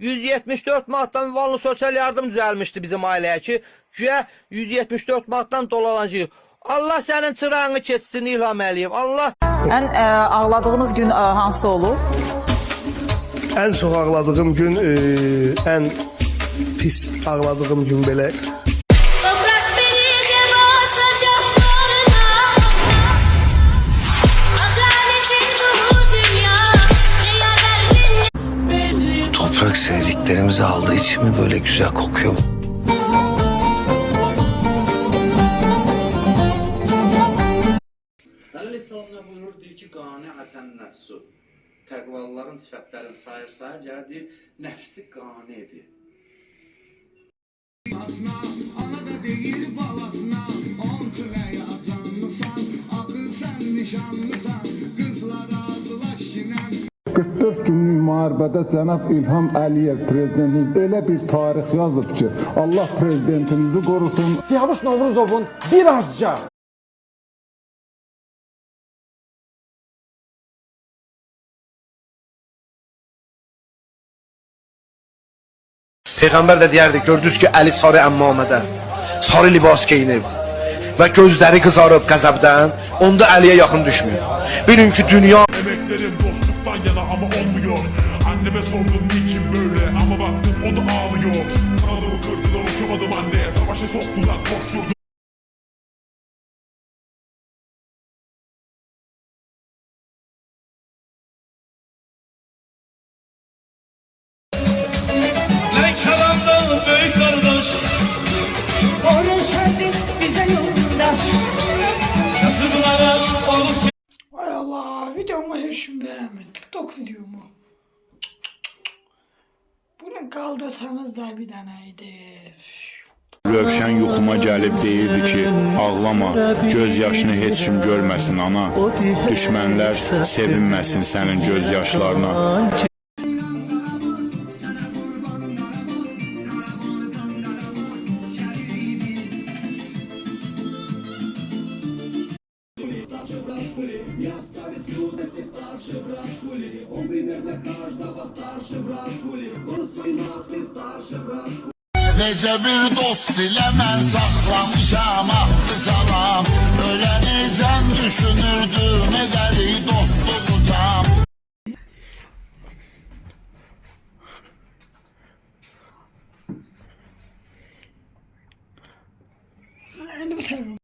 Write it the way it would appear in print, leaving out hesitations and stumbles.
174 manatdan ünvanlı sosial yardım düzəlmişdi bizim ailəyə ki, güya 174 manatdan dolanacaq. Allah sənin çırağını keçsin İlham Əliyev. Allah. Ən ağladığınız gün hansı olub? En çok ağladığım gün, en pis ağladığım gün belə. Bu toprak sevdiklerimizi aldığı için mi böyle güzel kokuyor? Lisanına buyurur, deyir ki, qani'ətən nəfsu. Təqvalıların sifətlərini sayır, gəlir deyir, nəfsi qanidir. Ana da deyir balasına, oncu veya canlısan, axır sən nişanlısan, qızlar razılaş kinən. 44 günlük müharibədə cənab İlham Əliyev prezidentimiz elə bir tarix yazıb ki, Allah prezidentimizi qorusun. Siyavuş Novruzov'un birazca Peyğəmbər də deyərdi, gördünüz ki, əli sarı əmmamədə, sarı libas geyinib və gözləri qızarıb qəzəbdən, onda Əliyə yaxın düşmüyor. Bilin ki, dünya... Emeklerim dostluktan yana ama olmuyor. Anneme sordum niçin böyle ama baktım o da ağlıyor. Kanadımı kırdılar, uçamadım anneye, savaşa soktular, koşturdum. Ay Allah, videomu hiç beğenmedim. TikTok videomu. Bunu kaldırsanız da bir taneydi. Rövşən yuxuma gəlib deyirdi ki, ağlama, göz yaşını heç kim görməsin ana, düşmənlər sevinməsin sənin göz yaşlarına. Necə bir dost ilə mən saxlamışam ahdı salam. Öləni can düşünürdüm, edəli dostu tutam. Aynı bir tane.